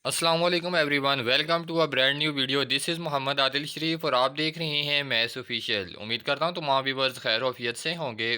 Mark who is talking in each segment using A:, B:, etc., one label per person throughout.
A: अस्सलाम वालेकुम everyone, welcome to a brand new video. This is Mohammad Adil Sharif और आप देख रहे हैं मैथ्स ऑफिशियल। उम्मीद करता हूं तमाम व्यूअर्स खैर आफियत से होंगे।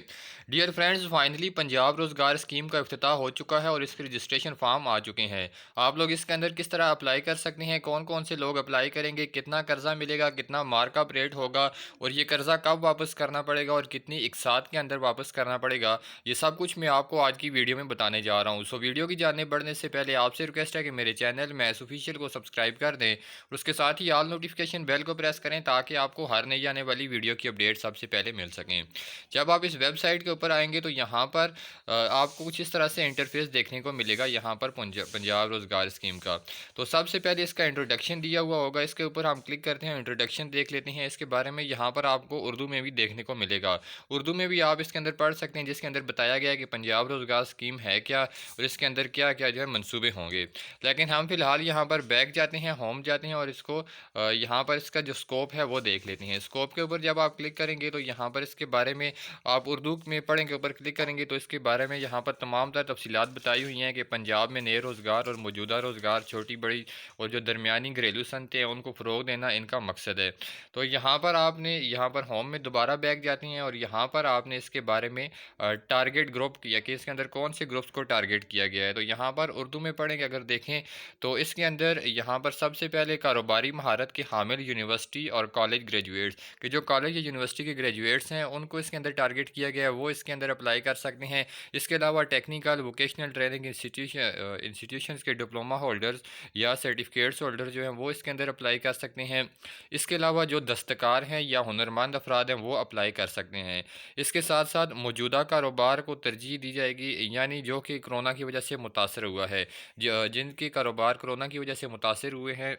A: डियर फ्रेंड्स, फाइनली पंजाब रोज़गार स्कीम का इफ्तिताह हो चुका है और इसके रजिस्ट्रेशन फॉर्म आ चुके हैं। आप लोग इसके अंदर किस तरह अप्लाई कर सकते हैं, कौन कौन से लोग अप्लाई करेंगे, कितना कर्जा मिलेगा, कितना मार्कअप रेट होगा और ये कर्जा कब वापस करना पड़ेगा और कितनी इकसात के अंदर वापस करना पड़ेगा, ये सब कुछ मैं आपको आज की वीडियो में बताने जा रहा हूँ। सो वीडियो की जानने बढ़ने से पहले आपसे रिक्वेस्ट है कि मेरे चैनल मैथ्स ऑफिशियल को सब्सक्राइब कर दें और उसके साथ ही ऑल नोटिफिकेशन बेल को प्रेस करें ताकि आपको हर नई आने वाली वीडियो की अपडेट सबसे पहले मिल सकें। जब आप इस वेबसाइट के ऊपर आएंगे तो यहाँ पर आपको कुछ इस तरह से इंटरफेस देखने को मिलेगा यहाँ पर पंजाब रोज़गार स्कीम का। तो सबसे पहले इसका इंट्रोडक्शन दिया हुआ होगा, इसके ऊपर हम क्लिक करते हैं, इंट्रोडक्शन देख लेते हैं इसके बारे में। यहाँ पर आपको उर्दू में भी देखने को मिलेगा, उर्दू में भी आप इसके अंदर पढ़ सकते हैं, जिसके अंदर बताया गया है कि पंजाब रोज़गार स्कीम है क्या और इसके अंदर क्या क्या जो है मंसूबे होंगे। लेकिन हम फिलहाल यहाँ पर बैक जाते हैं, होम जाते हैं और इसको यहाँ पर इसका जो स्कोप है वो देख लेते हैं। स्कोप के ऊपर जब आप क्लिक करेंगे तो यहाँ पर इसके बारे में आप उर्दू में पढ़ेंगे, ऊपर क्लिक करेंगे तो इसके बारे में यहाँ पर तमाम तर तफसीलात बताई हुई हैं कि पंजाब में नए रोज़गार और मौजूदा रोज़गार, छोटी बड़ी और जो दरमियानी घरेलू सनतें हैं उनको फ़रोग देना इनका मकसद है। तो यहाँ पर आपने यहाँ पर होम में दोबारा बैक जाती हैं और यहाँ पर आपने इसके बारे में टारगेट ग्रुप किया कि इसके अंदर कौन से ग्रुप्स को टारगेट किया गया है। तो यहाँ पर उर्दू में पढ़ेंगे अगर देखें तो इसके अंदर यहाँ पर सबसे पहले कारोबारी महारत के हामिल यूनिवर्सिटी और कॉलेज ग्रेजुएट्स के, जो कॉलेज या यूनिवर्सिटी के ग्रेजुएट्स हैं उनको इसके अंदर टारगेट किया गया है, वो इसके अंदर अप्लाई कर सकते हैं। इसके अलावा टेक्निकल वोकेशनल ट्रेनिंग इंस्टीट्यूशंस के डिप्लोमा होल्डर्स या सर्टिफिकेट्स होल्डर जो हैं वो इसके अंदर अप्लाई कर सकते हैं। इसके अलावा जो दस्तकार हैं या हुनरमंद अफराद हैं वो अप्लाई कर सकते हैं। इसके साथ साथ मौजूदा कारोबार को तरजीह दी जाएगी, यानी जो कि कोरोना की वजह से मुतासर हुआ है, जिनके कारोबार कोरोना की वजह से मुतासर हुए हैं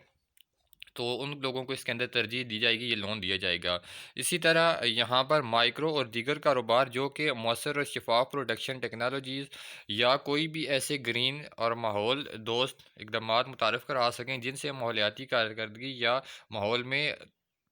A: तो उन लोगों को इसके अंदर तरजीह दी जाएगी, ये लोन दिया जाएगा। इसी तरह यहाँ पर माइक्रो और दीगर कारोबार जो कि मौसर और शफाफ प्रोडक्शन टेक्नोलॉजीज़ या कोई भी ऐसे ग्रीन और माहौल दोस्त इकदाम मुतारफ़ करा सकें जिनसे माहौलियाती कारकर्दगी या माहौल में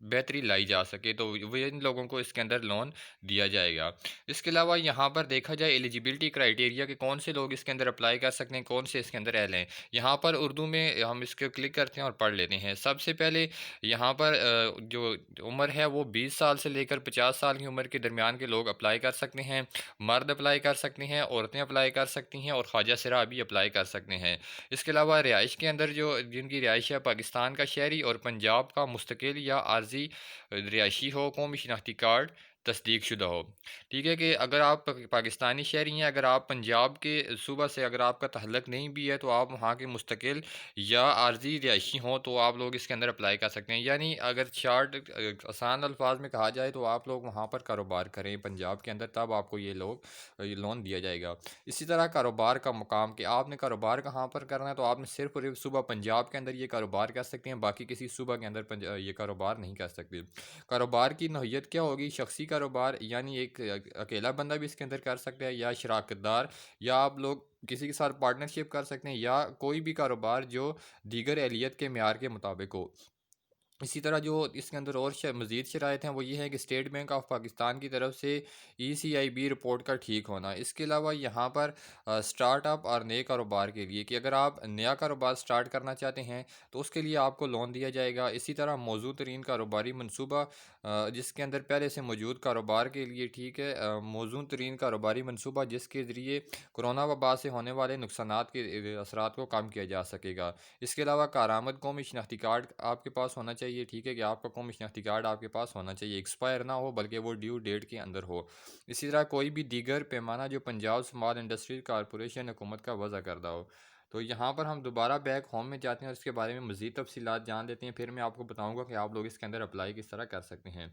A: बेहतरी लाई जा सके, तो वो इन लोगों को इसके अंदर लोन दिया जाएगा। इसके अलावा यहाँ पर देखा जाए एलिजिबिलिटी क्राइटेरिया के कौन से लोग इसके अंदर अप्लाई कर सकते हैं, कौन से इसके अंदर एल हैं। यहाँ पर उर्दू में हम इसके क्लिक करते हैं और पढ़ लेते हैं। सबसे पहले यहाँ पर जो उम्र है वो 20 साल से लेकर 50 साल की उम्र के दरमियान के लोग अप्लाई कर सकते हैं। मर्द अप्लाई कर सकते हैं, औरतें अप्लाई कर सकती हैं और ख्वाजा सरा भी अप्लाई कर सकते हैं। इसके अलावा रिहाइश के अंदर जो जिनकी रिहाइश है पाकिस्तान का शहरी और पंजाब का मुस्तकिल या आर्जी रिहायशी हो, कौमी शनाख्ती कार्ड तस्दीक शुदा हो। ठीक है कि अगर आप पाकिस्तानी शहरी हैं, अगर आप पंजाब के सूबा से अगर आपका तहल्लुक नहीं भी है तो आप वहाँ के मुस्तकिल या आर्जी रिहायशी हों तो आप लोग इसके अंदर अप्लाई कर सकते हैं। यानी अगर शार्ट आसान अल्फाज में कहा जाए तो आप लोग वहाँ पर कारोबार करें पंजाब के अंदर, तब आपको ये लोन दिया जाएगा। इसी तरह कारोबार का मुकाम कि आपने कारोबार कहाँ पर करना है, तो आपने सिर्फ और सिर्फ सूबा पंजाब के अंदर ये कारोबार कर सकते हैं, बाकी किसी सूबा के अंदर ये कारोबार नहीं कर सकते। कारोबार की नौइयत क्या होगी, शख्सी कारोबार यानी एक अकेला बंदा भी इसके अंदर कर सकता है, या शराकतदार, या आप लोग किसी के साथ पार्टनरशिप कर सकते हैं, या कोई भी कारोबार जो दीगर एहलियत के म्यार के मुताबिक हो। इसी तरह जो इसके अंदर और मज़ीद शराइत हैं वो ये है कि स्टेट बैंक ऑफ पाकिस्तान की तरफ से ECIB रिपोर्ट का ठीक होना। इसके अलावा यहाँ पर स्टार्टअप और नए कारोबार के लिए कि अगर आप नया कारोबार स्टार्ट करना चाहते हैं तो उसके लिए आपको लोन दिया जाएगा। इसी तरह मौजूद तरीन कारोबारी मनसूबा जिसके अंदर पहले से मौजूद कारोबार के लिए ठीक है, मौजूद तरीन कारोबारी मनसूबा जिसके ज़रिए कोरोना वबा से होने वाले नुकसानात के असरात को कम किया जा सकेगा। इसके अलावा कारामद कौमी शनाख्ती कार्ड आपके पास होना चाहिए। ठीक है कि आपका कौमी शनाख्ती कार्ड आपके पास होना चाहिए, एक्सपायर ना हो बल्कि वो ड्यू डेट के अंदर हो। इसी तरह कोई भी दीगर पैमाना जो पंजाब स्मॉल इंडस्ट्रीज कॉरपोरेशन हुकूमत का वज़ा करदा हो। तो यहाँ पर हम दोबारा बैक होम में जाते हैं और इसके बारे में मज़ीद तफसीलात जान लेते हैं, फिर मैं आपको बताऊँगा कि आप लोग इसके अंदर अप्लाई किस तरह कर सकते हैं।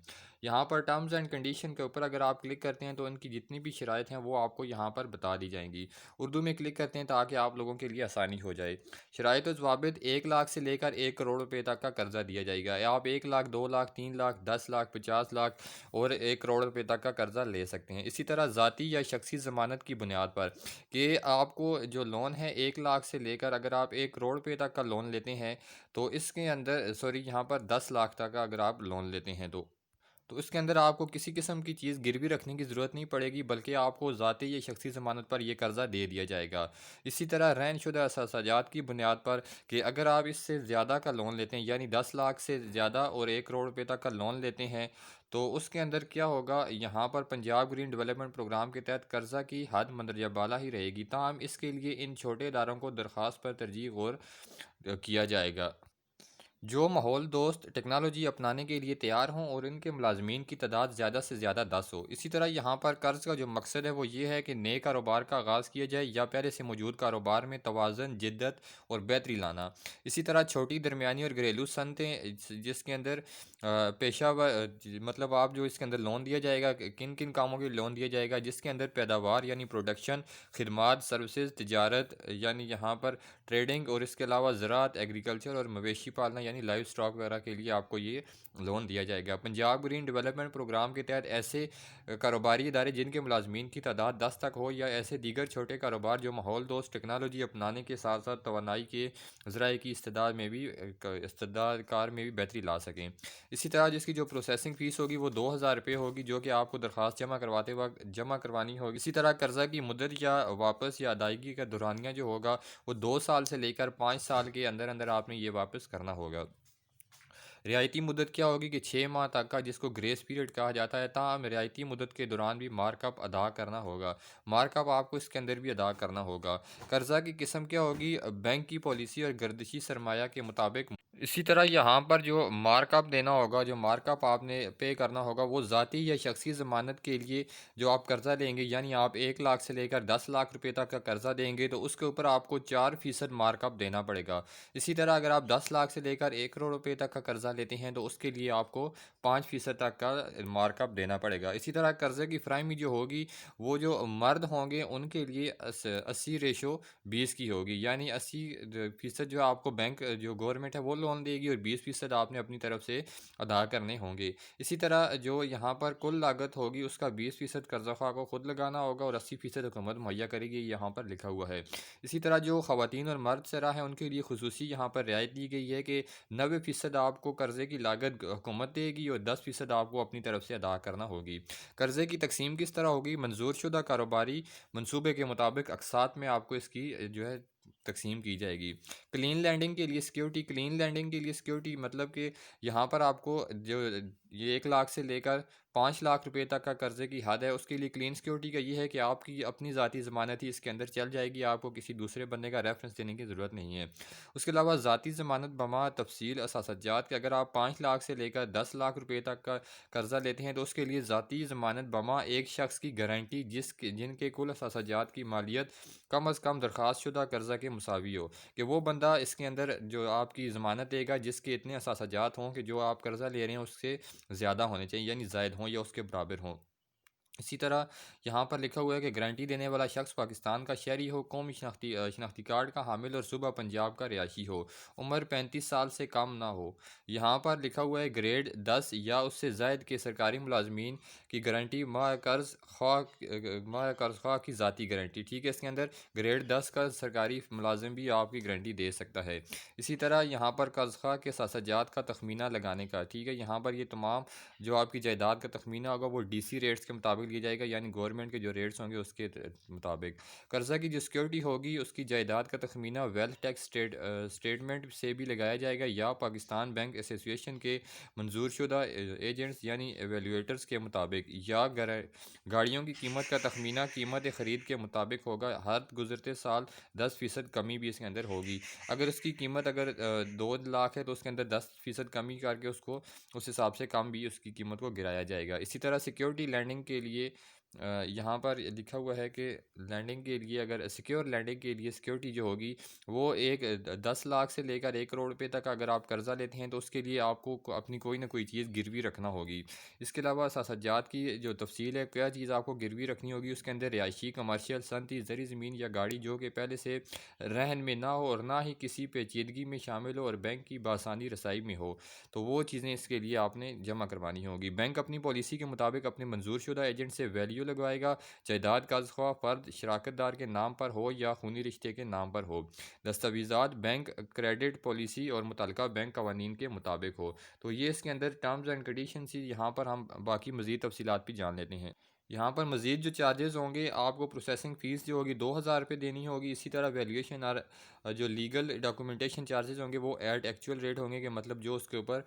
A: यहाँ पर टर्म्स एंड कंडीशन के ऊपर अगर आप क्लिक करते हैं तो इनकी जितनी भी शराइत हैं वो आपको यहाँ पर बता दी जाएंगी। उर्दू में क्लिक करते हैं ताकि आप लोगों के लिए आसानी हो जाए। शराइत व ज़वाबित 1 लाख से लेकर 1 करोड़ रुपए तक का कर्जा दिया जाएगा, या आप 1 लाख, 2 लाख, 3 लाख, 10 लाख, 50 लाख और 1 करोड़ रुपए तक का कर्जा ले सकते हैं। इसी तरह ज़ाती या शख्सी ज़मानत की बुनियाद पर कि आपको जो लोन है 1 लाख से लेकर अगर आप 1 करोड़ रुपए तक का लोन लेते हैं तो इसके अंदर सॉरी यहाँ पर 10 लाख तक का अगर आप लोन लेते हैं تو اس کے اندر آپ کو کسی قسم کی چیز گروی رکھنے کی ضرورت نہیں پڑے گی، بلکہ آپ کو ذاتی یا شخصی ضمانت پر یہ قرضہ دے دیا جائے گا۔ اسی طرح رہن شدہ اثاثات کی بنیاد پر کہ اگر آپ اس سے زیادہ کا لون لیتے ہیں، یعنی 10 لاکھ سے زیادہ اور 1 کروڑ روپے تک کا لون لیتے ہیں، تو اس کے اندر کیا ہوگا، یہاں پر پنجاب گرین ڈیولپمنٹ پروگرام کے تحت قرضہ کی حد مندرجہ بالا ہی رہے گی، تاہم اس کے لیے ان چھوٹے اداروں کو درخواست پر ترجیح غور کیا جائے گا جو ماحول دوست ٹیکنالوجی اپنانے کے لیے تیار ہوں اور ان کے ملازمین کی تعداد زیادہ سے زیادہ 10 ہو۔ اسی طرح یہاں پر قرض کا جو مقصد ہے وہ یہ ہے کہ نئے کاروبار کا آغاز کیا جائے یا پہلے سے موجود کاروبار میں توازن، جدت اور بہتری لانا۔ اسی طرح چھوٹی، درمیانی اور گھریلو صنعتیں جس کے اندر پیشہ مطلب آپ جو اس کے اندر لون دیا جائے گا، کن کن کاموں کے لون دیا جائے گا، جس کے اندر پیداوار یعنی پروڈکشن، خدمات، سروسز، تجارت یعنی یہاں پر ٹریڈنگ، اور اس کے علاوہ زراعت، ایگریکلچر اور مویشی پالنا یعنی لائیو اسٹاک وغیرہ کے لیے آپ کو یہ لون دیا جائے گا۔ پنجاب گرین ڈیولپمنٹ پروگرام کے تحت ایسے کاروباری ادارے جن کے ملازمین کی تعداد 10 تک ہو، یا ایسے دیگر چھوٹے کاروبار جو ماحول دوست ٹیکنالوجی اپنانے کے ساتھ ساتھ توانائی کے ذرائع کی استعداد کار میں بھی بہتری لا سکیں۔ اسی طرح جس کی جو پروسیسنگ فیس ہوگی وہ 2000 روپے ہوگی، جو کہ آپ کو درخواست جمع کرواتے وقت جمع کروانی ہوگی۔ اسی طرح قرضہ کی مدت یا واپس یا ادائیگی کا دورانیہ جو ہوگا وہ 2 سال سے لے کر 5 سال کے اندر اندر آپ نے یہ واپس کرنا ہوگا۔ رعایتی مدت کیا ہوگی کہ 6 ماہ تک کا، جس کو گریس پیریڈ کہا جاتا ہے، تاہم رعایتی مدت کے دوران بھی مارک اپ ادا کرنا ہوگا۔ مارک اپ آپ کو اس کے اندر بھی ادا کرنا ہوگا۔ قرضہ کی قسم کیا ہوگی، بینک کی پالیسی اور گردشی سرمایہ کے مطابق۔ اسی طرح یہاں پر جو مارک اپ دینا ہوگا، جو مارک اپ آپ نے پے کرنا ہوگا، وہ ذاتی یا شخصی ضمانت کے لیے جو آپ قرضہ لیں گے، یعنی آپ 1 لاکھ سے لے کر 10 لاکھ روپے تک کا قرضہ دیں گے تو اس کے اوپر آپ کو 4% مارک اپ دینا پڑے گا۔ اسی طرح اگر آپ 10 لاکھ سے لے کر 1 کروڑ روپے تک کا قرضہ لیتے ہیں تو اس کے لیے آپ کو 5% تک کا مارک اپ دینا پڑے گا۔ اسی طرح قرضے کی فراہمی جو ہوگی وہ جو مرد ہوں گے ان کے لیے 80/20 کی ہوگی، یعنی 80% جو آپ کو بینک جو گورنمنٹ ہے وہ لون دے گی اور 20% آپ نے اپنی طرف سے ادا کرنے ہوں گے۔ اسی طرح جو یہاں پر کل لاگت ہوگی اس کا 20% قرضہ خواہ کو خود لگانا ہوگا اور 80% حکومت مہیا کرے گی، یہاں پر لکھا ہوا ہے۔ اسی طرح جو خواتین اور مرد شرح ہیں ان کے لیے خصوصی یہاں پر رعایت دی گئی ہے کہ 90% آپ کو قرضے کی لاگت حکومت دے گی اور 10% آپ کو اپنی طرف سے ادا کرنا ہوگی۔ قرضے کی تقسیم کس طرح ہوگی، منظور شدہ کاروباری منصوبے کے مطابق اقساط میں آپ کو اس کی جو ہے تقسیم کی جائے گی۔ کلین لینڈنگ کے لیے سیکیورٹی، کلین لینڈنگ کے لیے سیکیورٹی مطلب کہ یہاں پر آپ کو جو یہ 1 لاکھ سے لے کر 5 لاکھ روپے تک کا قرضے کی حد ہے، اس کے لیے کلین سیکیورٹی کا یہ ہے کہ آپ کی اپنی ذاتی ضمانت ہی اس کے اندر چل جائے گی، آپ کو کسی دوسرے بندے کا ریفرنس دینے کی ضرورت نہیں ہے۔ اس کے علاوہ ذاتی ضمانت بما تفصیل اثاثات کہ اگر آپ 5 لاکھ سے لے کر 10 لاکھ روپے تک کا قرضہ لیتے ہیں تو اس کے لیے ذاتی ضمانت بما ایک شخص کی گارنٹی جن کے کل اثاثات کی مالیت کم از کم درخواست شدہ قرضہ کے مساوی ہو، کہ وہ بندہ اس کے اندر جو آپ کی ضمانت دے گا جس کے اتنے اثاثات ہوں کہ جو آپ قرضہ لے رہے ہیں اس سے زیادہ ہونے چاہیے، یعنی زائد ہوں یا اس کے برابر ہوں۔ اسی طرح یہاں پر لکھا ہوا ہے کہ گارنٹی دینے والا شخص پاکستان کا شہری ہو، قومی شناختی کارڈ کا حامل اور صوبہ پنجاب کا رہائشی ہو، عمر 35 سال سے کم نہ ہو۔ یہاں پر لکھا ہوا ہے گریڈ 10 یا اس سے زائد کے سرکاری ملازمین کی گارنٹی ماہ قرض خواہ کی ذاتی گارنٹی، ٹھیک ہے، اس کے اندر گریڈ 10 کا سرکاری ملازم بھی آپ کی گارنٹی دے سکتا ہے۔ اسی طرح یہاں پر قرض خواہ کے اثاثات کا تخمینہ لگانے کا، ٹھیک ہے، یہاں پر یہ تمام جو آپ کی جائیداد کا تخمینہ ہوگا وہ ڈی سی ریٹس کے مطابق لیا جائے گا، یعنی گورنمنٹ کے جو ریٹس ہوں گے اس کے مطابق۔ قرضہ کی جو سیکیورٹی ہوگی اس کی جائیداد کا تخمینہ ویلتھ ٹیکس اسٹیٹمنٹ سے بھی لگایا جائے گا یا پاکستان بینک ایسوسی ایشن کے منظور شدہ ایجنٹس یعنی ایویلویٹرز کے مطابق، یا گاڑیوں کی قیمت کا تخمینہ قیمت خرید کے مطابق ہوگا، ہر گزرتے سال 10% کمی بھی اس کے اندر ہوگی۔ اگر اس کی قیمت اگر 2 لاکھ ہے تو اس کے اندر 10% کمی کر کے اس کو اس حساب سے کم بھی اس کی قیمت کو گرایا جائے گا۔ اسی طرح سیکیورٹی لینڈنگ کے لیے یہاں پر لکھا ہوا ہے کہ لینڈنگ کے لیے اگر سیکیور لینڈنگ کے لیے سیکیورٹی جو ہوگی وہ 10 لاکھ سے لے کر 1 کروڑ روپے تک اگر آپ قرضہ لیتے ہیں تو اس کے لیے آپ کو اپنی کوئی نہ کوئی چیز گروی رکھنا ہوگی۔ اس کے علاوہ اثاثات کی جو تفصیل ہے، کیا چیز آپ کو گروی رکھنی ہوگی، اس کے اندر رہائشی، کمرشل، صنعتی، زرعی زمین یا گاڑی جو کہ پہلے سے رہن میں نہ ہو اور نہ ہی کسی پیچیدگی میں شامل ہو اور بینک کی بآسانی رسائی میں ہو، تو وہ چیزیں اس کے لیے آپ نے جمع کروانی ہوگی۔ بینک اپنی پالیسی کے مطابق اپنے منظور شدہ ایجنٹ سے ویلیو वीडियो लगवाएगा, जायदाद का ख्वाह फ़र्द शराकत दार के नाम पर हो या खूनी रिश्ते के नाम पर हो, दस्तावेज़ात बैंक क्रेडिट पॉलिसी और मुतल्लिका बैंक कवानीन के मुताबिक हो। तो ये इसके अंदर टर्म्स एंड कंडीशंस ही, यहाँ पर हम बाकी मज़ीद तफसीलात भी जान लेते हैं। यहाँ पर मज़ीद जो चार्जेस होंगे, आपको प्रोसेसिंग फ़ीस जो होगी 2000 रुपये देनी होगी। इसी तरह वैल्यूएशन और जो लीगल डॉक्यूमेंटेशन चार्जेस होंगे वो एट एक्चुअल रेट होंगे, कि मतलब जो उसके ऊपर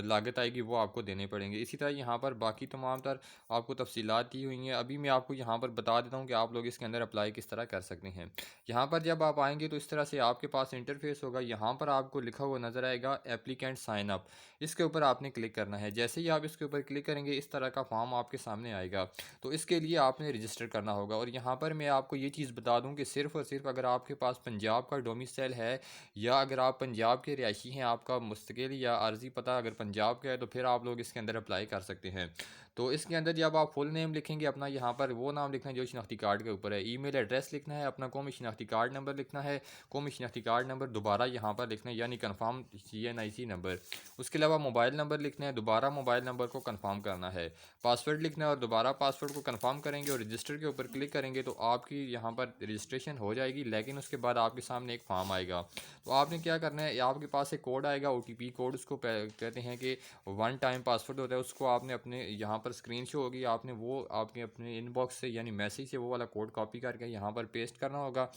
A: लागत आएगी वो आपको देने पड़ेंगे। इसी तरह यहाँ पर बाकी तमाम तर आपको तफसीलात दी हुई हैं। अभी मैं आपको यहाँ पर बता देता हूँ कि आप लोग इसके अंदर अप्लाई किस तरह कर सकते हैं। यहाँ पर जब आप आएंगे तो इस तरह से आपके पास इंटरफेस होगा। यहाँ पर आपको लिखा हुआ नज़र आएगा एप्लीकेंट साइन अप, इसके ऊपर आपने क्लिक करना है। जैसे ही आप इसके ऊपर क्लिक करेंगे इस तरह का फॉर्म आपके सामने आएगा। तो इसके लिए आपने रजिस्टर करना होगा। और यहाँ पर मैं आपको ये चीज़ बता दूँ कि सिर्फ़ और सिर्फ अगर आपके पास पंजाब का डोमिसाइल है, या अगर आप पंजाब के रिहायशी हैं, आपका मुस्तकिल या आर्जी पता अगर पंजाब का है, तो फिर आप लोग इसके अंदर अप्लाई कर सकते हैं। तो इसके अंदर जब आप फुल नेम लिखेंगे अपना, यहाँ पर वो नाम लिखना है जो शनाख्ती कार्ड के ऊपर है, ईमेल एड्रेस लिखना है, अपना कौमी शनाख्ती कार्ड नंबर लिखना है, कौमी शनाख्ती कार्ड नंबर दोबारा यहाँ पर लिखना है, यानी कन्फर्म CNIC नंबर। उसके अलावा मोबाइल नंबर लिखना है, दोबारा मोबाइल नंबर को कन्फर्म करना है, पासवर्ड लिखना है और दोबारा पासवर्ड को कन्फर्म करेंगे और रजिस्टर के ऊपर क्लिक करेंगे तो आपकी यहाँ पर रजिस्ट्रेशन हो जाएगी। लेकिन उसके बाद आपके सामने एक फॉर्म आएगा। तो आपने क्या करना है, आपके पास एक कोड आएगा, OTP कोड, उसको कहते हैं कि वन टाइम पासवर्ड होता है। उसको आपने अपने यहाँ पर स्क्रीन शो होगी, आपने वो आपके अपने इनबॉक्स से यानी मैसेज से वो वाला कोड कॉपी करके यहाँ पर पेस्ट करना होगा।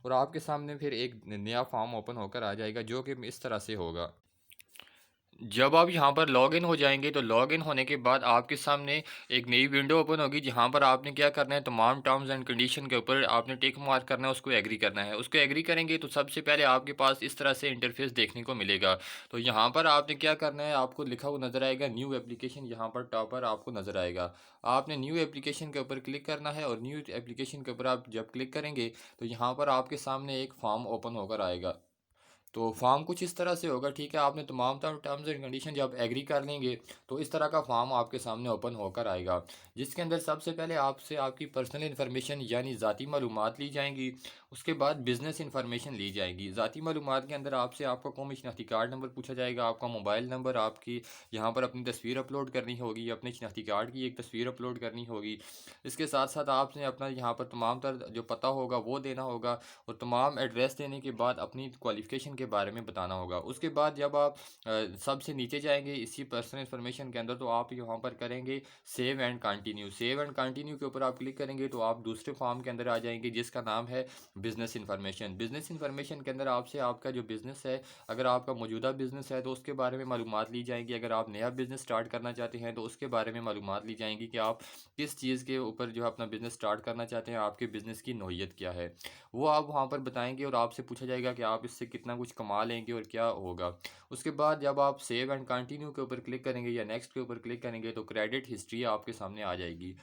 A: और आपके सामने फिर एक नया फॉर्म ओपन होकर आ जाएगा, जो कि इस तरह से होगा। जब आप यहाँ पर लॉगिन हो जाएंगे तो लॉगिन होने के बाद आपके सामने एक नई विंडो ओपन होगी, जहाँ पर आपने क्या करना है, तमाम टर्म्स एंड कंडीशन के ऊपर आपने टिक मार्क करना है, उसको एग्री करना है। उसको एग्री करेंगे तो सबसे पहले आपके पास इस तरह से इंटरफेस देखने को मिलेगा। तो यहाँ पर आपने क्या करना है, आपको लिखा हुआ नज़र आएगा न्यू एप्लीकेशन, यहाँ पर टॉप पर आपको नज़र आएगा। आपने न्यू एप्लीकेशन के ऊपर क्लिक करना है और न्यू एप्लीकेशन के ऊपर आप जब क्लिक करेंगे तो यहाँ पर आपके सामने एक फॉर्म ओपन होकर आएगा। तो फॉर्म कुछ इस तरह से होगा, ठीक है। आपने तमाम टर्म्स एंड कंडीशन जब एग्री कर लेंगे तो इस तरह का फॉर्म आपके सामने ओपन होकर आएगा, जिसके अंदर सबसे पहले आपसे आपकी पर्सनल इन्फॉर्मेशन यानी ज़ाती मालूमात ली जाएंगी। उसके बाद बिज़नेस इन्फॉर्मेशन ली जाएगी। ज़ाती मालूमात के अंदर आपसे आपका कौमी शनाख्ती कार्ड नंबर पूछा जाएगा, आपका मोबाइल नंबर, आपकी यहाँ पर अपनी तस्वीर अपलोड करनी होगी, अपने शनाख्ती कार्ड की एक तस्वीर अपलोड करनी होगी। इसके साथ साथ आपने अपना यहाँ पर तमाम तर जो पता होगा वो देना होगा, और तमाम एड्रेस देने के बाद अपनी क्वालिफ़िकेशन के बारे में बताना होगा। उसके बाद जब आप सबसे नीचे जाएंगे इसी पर्सनल इन्फॉर्मेशन के अंदर, तो आप यहाँ पर करेंगे save and continue. Save and continue के ऊपर आप क्लिक करेंगे तो आप दूसरे फॉर्म के अंदर आ जाएंगे, जिसका नाम है बिज़नेस इन्फॉर्मेशन। बिज़नेस इन्फॉर्मेशन के अंदर आपसे आपका जो बिज़नेस है, अगर आपका मौजूदा बिज़नेस है तो उसके बारे में मालूमात ली जाएंगी। अगर आप नया बिज़नेस स्टार्ट करना चाहते हैं तो उसके बारे में मालूमात ली जाएंगी कि आप किस चीज़ के ऊपर जो है अपना बिज़नेस स्टार्ट करना चाहते हैं, आपके बिज़नेस की नौइयत क्या है, वो आप वहाँ पर बताएंगे। और आपसे पूछा जाएगा कि आप इससे कितना कुछ कमा लेंगे और क्या होगा। उसके बाद जब आप सेव एंड कंटिन्यू के ऊपर क्लिक करेंगे या नेक्स्ट के ऊपर क्लिक करेंगे तो क्रेडिट हिस्ट्री आपके सामने आ जाएगी।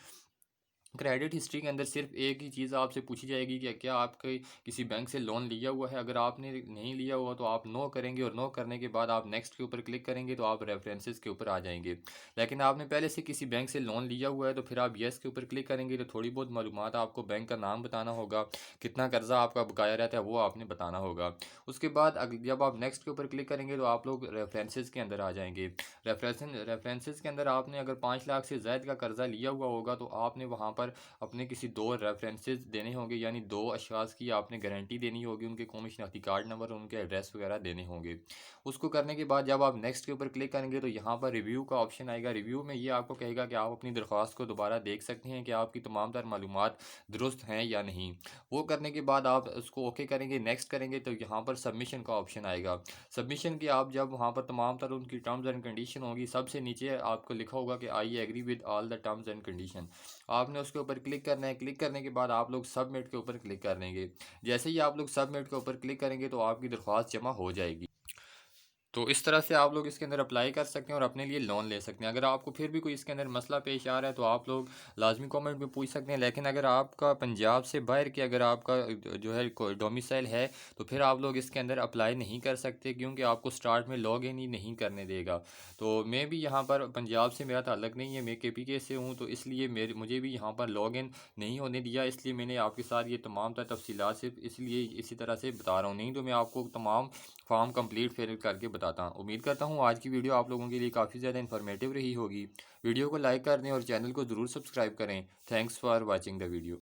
A: क्रेडिट हिस्ट्री के अंदर सिर्फ एक ही चीज़ आपसे पूछी जाएगी कि क्या आपके किसी बैंक से लोन लिया हुआ है। अगर आपने नहीं लिया हुआ तो आप नो करेंगे, और नो करने के बाद आप नेक्स्ट के ऊपर क्लिक करेंगे तो आप रेफरेंसेस के ऊपर आ जाएंगे। लेकिन आपने पहले से किसी बैंक से लोन लिया हुआ है तो फिर आप येस के ऊपर क्लिक करेंगे तो थोड़ी बहुत मालूमात, आपको बैंक का नाम बताना होगा, कितना कर्जा आपका बकाया रहता है वो आपने बताना होगा। उसके बाद जब आप नेक्स्ट के ऊपर क्लिक करेंगे तो आप लोग रेफरेंसेस के अंदर आ जाएंगे। रेफरेंसेस के अंदर आपने अगर 5 लाख से ज़ायद का कर्जा लिया हुआ होगा तो आपने वहाँ पर अपने किसी दो रेफरेंसेस देने होंगे, यानी दो अशखास की आपने गारंटी देनी होगी, उनके कौमी शनाख्ती कार्ड नंबर और उनके एड्रेस वगैरह देने होंगे। उसको करने के बाद जब आप नेक्स्ट के ऊपर क्लिक करेंगे तो यहाँ पर रिव्यू का ऑप्शन आएगा। रिव्यू में ये आपको कहेगा कि आप अपनी दरख्वास्त को दोबारा देख सकते हैं कि आपकी तमाम तर मालूमात दुरुस्त हैं या नहीं। वो करने के बाद आप उसको ओके करेंगे, नेक्स्ट करेंगे तो यहाँ पर सबमिशन का ऑप्शन आएगा। सबमिशन की आप जब वहाँ पर तमाम तर उनकी टर्म्स एंड कंडीशन होगी, सबसे नीचे आपको लिखा होगा कि I agree with all the terms and condition, आपने उसके ऊपर क्लिक करना है। क्लिक करने के बाद आप लोग सबमिट के ऊपर क्लिक कर लेंगे। जैसे ही आप लोग सबमिट के ऊपर क्लिक करेंगे तो आपकी दरख्वास्त जमा हो जाएगी। तो इस तरह से आप लोग इसके अंदर अप्लाई कर सकते हैं और अपने लिए लोन ले सकते हैं। अगर आपको फिर भी कोई इसके अंदर मसला पेश आ रहा है तो आप लोग लाजमी कमेंट में पूछ सकते हैं। लेकिन अगर आपका पंजाब से बाहर के अगर आपका जो है डोमिसाइल है तो फिर आप लोग इसके अंदर अप्लाई नहीं कर सकते, क्योंकि आपको स्टार्ट में लॉग इन ही नहीं करने देगा। तो मैं भी यहाँ पर पंजाब से मेरा ताल्लुक नहीं है, मैं KPK से हूँ, तो इसलिए मुझे भी यहाँ पर लॉग इन नहीं होने दिया। इसलिए मैंने आपके साथ ये तमाम तफसीलात सिर्फ इसलिए इसी तरह से बता रहा हूँ, नहीं तो मैं आपको तमाम فارم کمپلیٹ فل کر کے بتاتا ہوں۔ امید کرتا ہوں آج کی ویڈیو آپ لوگوں کے لیے کافی زیادہ انفارمیٹیو رہی ہوگی۔ ویڈیو کو لائک کر دیں اور چینل کو ضرور سبسکرائب کریں۔ Thanks for watching the video.